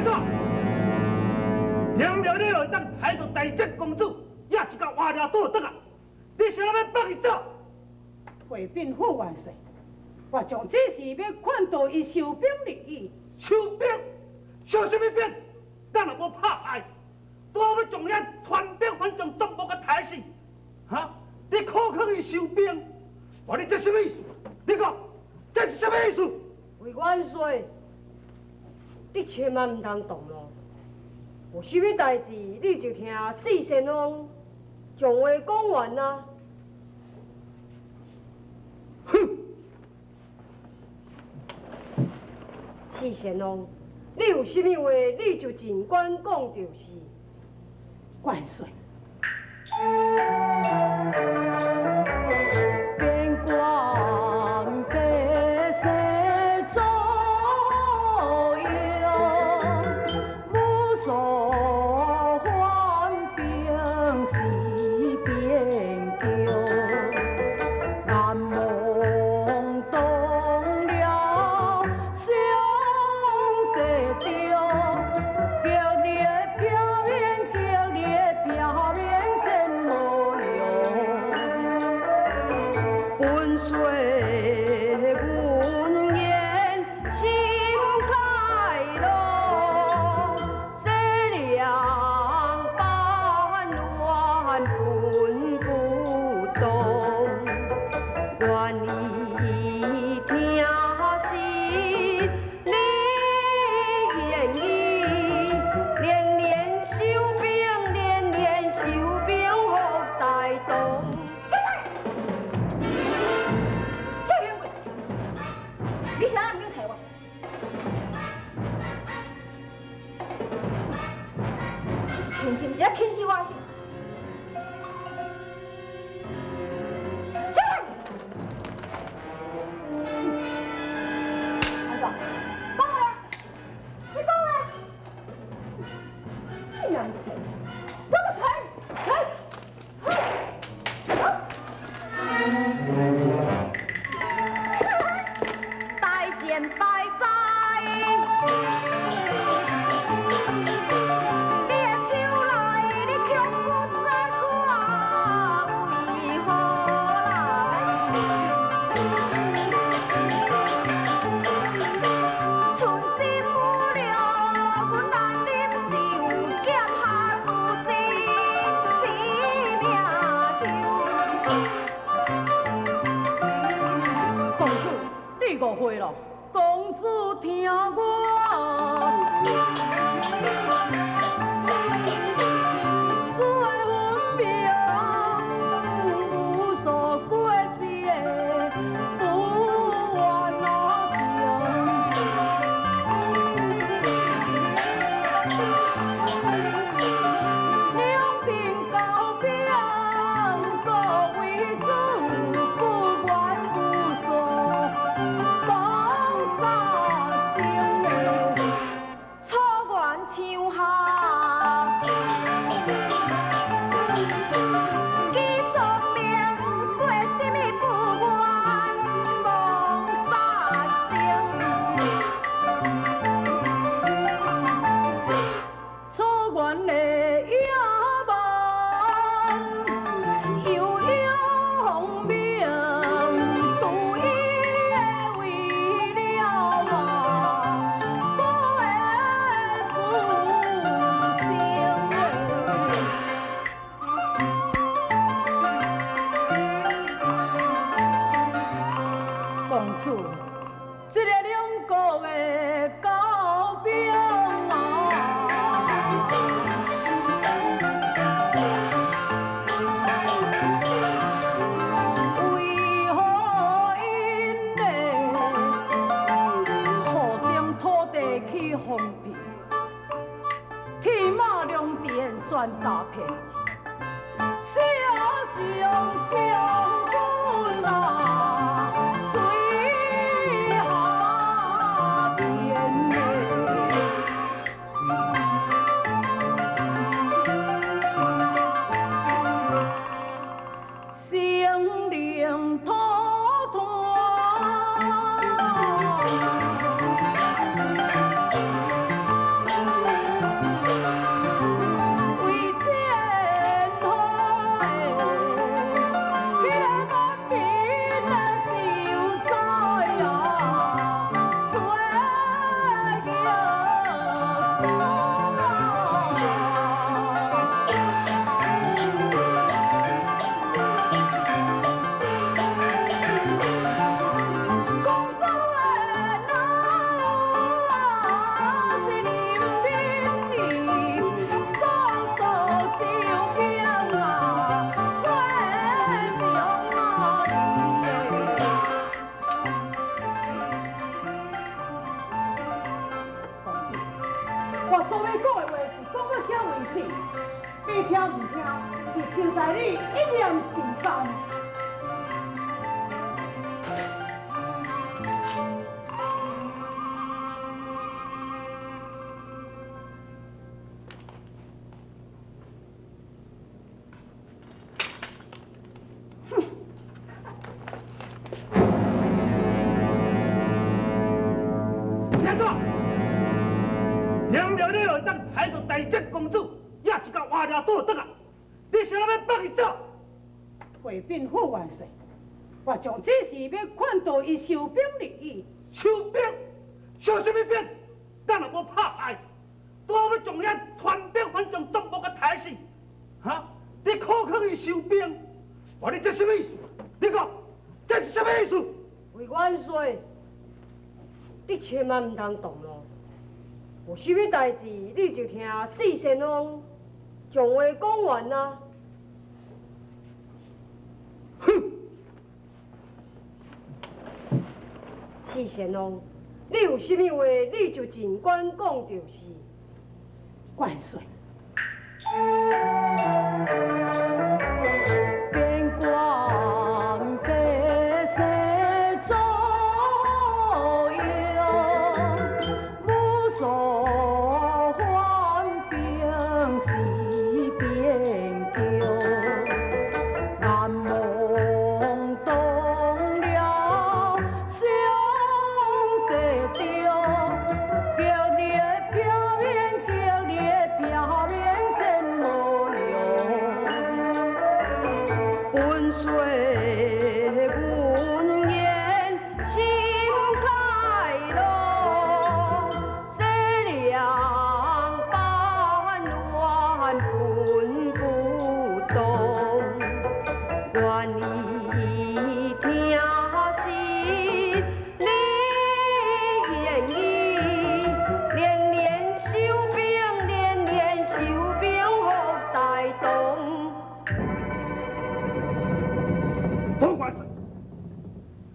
安怎？明了你会当害到大姐公主，也是甲换了倒转啊！你想要放伊走？回禀副元帅，我将这事要劝导伊收兵立义。收兵？收什么兵？咱若无拍败，都要将遐团兵反将全部甲杀死！哈！你口渴伊收兵，我你这什么意思？你讲这是什么意思？为元帅，你千万唔通动怒。有啥物代志，你就听四仙翁将话讲完啊。哼！四仙翁，你有啥物话，你就尽管讲就是。元帅。我所要讲的话是讲到这为止，要听唔听是想在你一念心间。现在，明了你会当害到大姐公主，也是甲活了倒转啊！你想要放伊走？回禀父元帅，我将这事要劝导伊收兵立义。收兵？收什么兵？咱若无拍牌，都要将遐团兵反将全部甲杀死。哈！你苛刻伊收兵，我你这什么意思？你讲这是什么意思？为元帅，你千万唔通动咯！有啥物代志，你就听四仙翁将话讲完啊！哼！四仙翁，你有啥物话，你就尽管讲就是。元帅。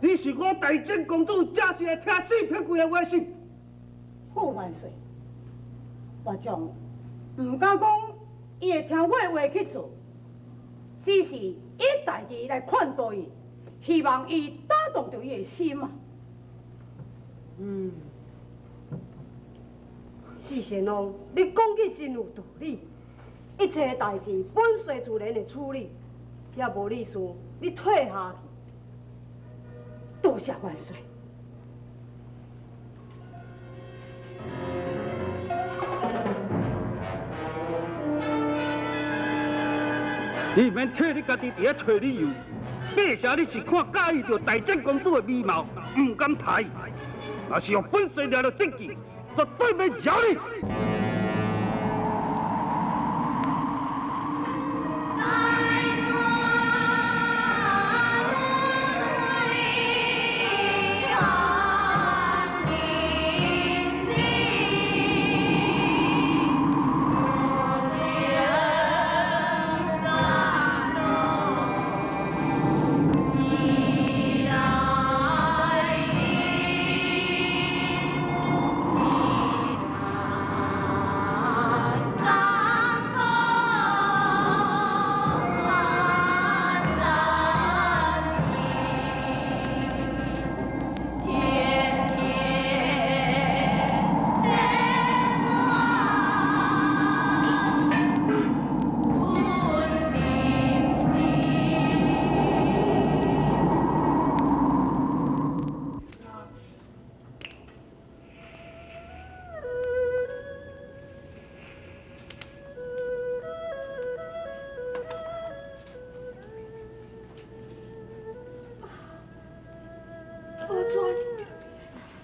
你是我大真公主，假是来听四片贵的话是？父元帅，我将唔敢讲伊会听我的话去做，只是以大义来劝导伊，希望伊打动着伊的心啊。四仙翁，你讲起真有道理。一切代志本随自然会处理，只无理事，你退下去。多谢元帅。你免替你家己伫遐找理由，假设你是看介意着大真公主的美貌，唔敢抬。若是用粉碎抓到证据，绝对免饶你。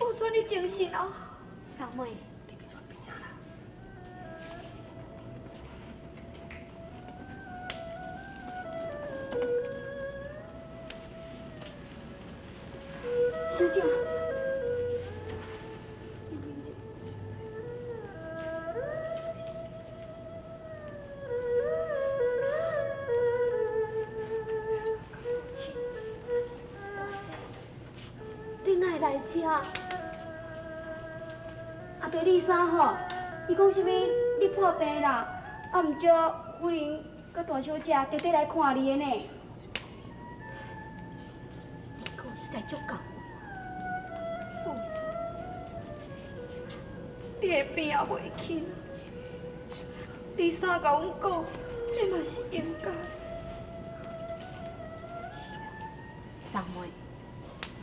有准你精神哦，三妹。小姐，你哪会来这？啊，对你啥吼？伊讲啥物？你破病啦？啊，毋少夫人甲大小姐特地来看你的呢。你讲实在足够。不错，你的病也袂轻。你三甲阮讲，这嘛是应该。是啊，三妹，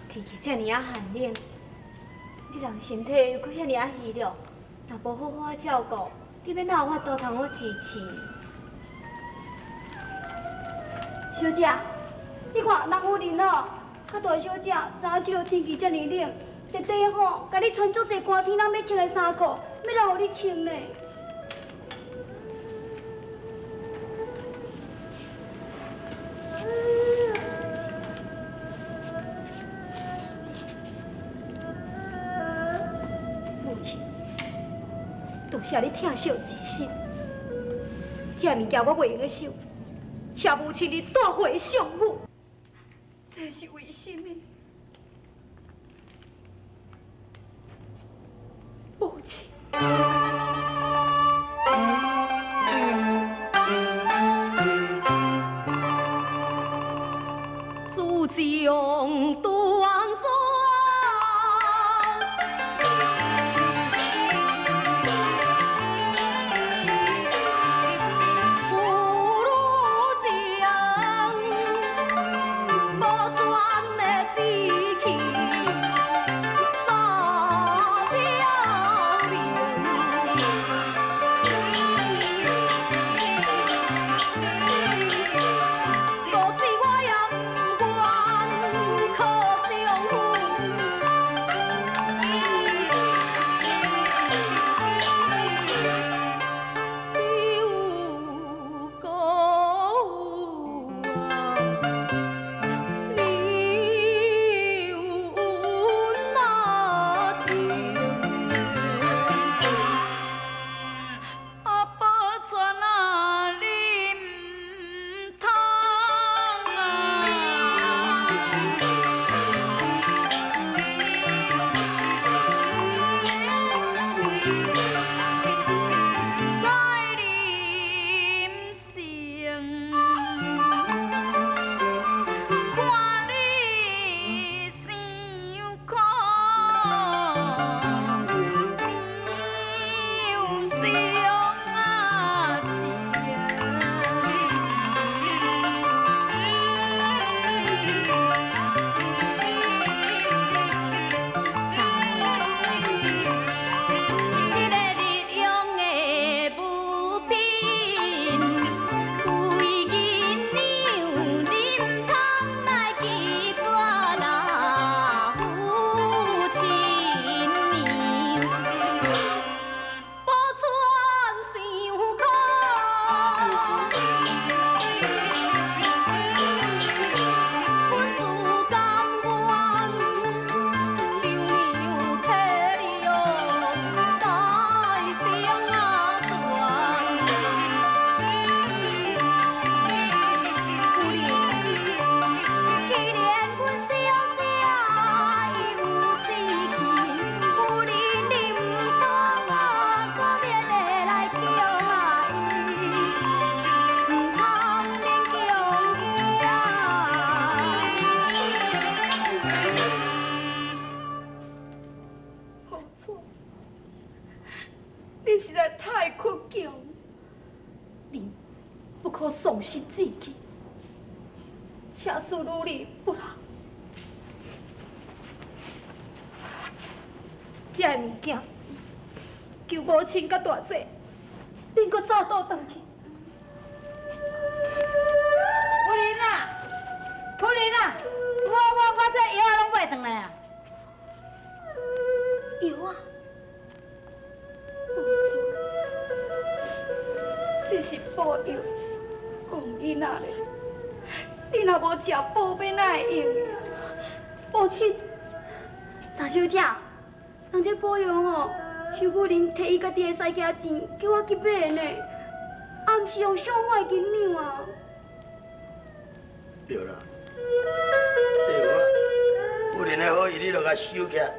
天气这么啊寒冷，你人身体又搁遐尔啊虚弱，若无好好照顾，你要哪有法度通好支持？小姐，你看人夫人哦，甲大小姐，知影即落天气这么冷，特地吼，甲你穿足侪寒天人要穿的衫裤，要来互你穿呢。母亲，多谢你疼惜之心，这物件我袂用个收。请母亲你带回相母，这是为什么？母亲，主将端庄。你实在太倔强，你不可丧失志气，且速努力不劳。这个物件，求母亲甲大姐，恁搁早倒转去。夫人啊，夫人啊，我这药啊拢买转来啊。药啊，不错，这是补药，讲囡仔咧，你若无食补，要哪会用？母亲，三小姐，人这补药吼，是夫人摕伊家己的私家钱叫我去买的呢，啊，毋是用上好的银两啊。对啦，对啊，夫人的好意你著甲收起来。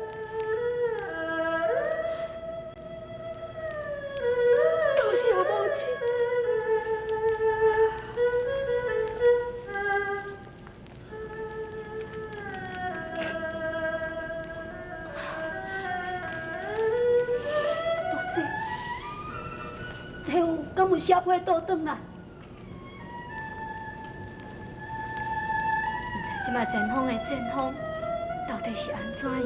亲。这有敢有写批倒转来？唔知即摆前方的前方到底是安怎样？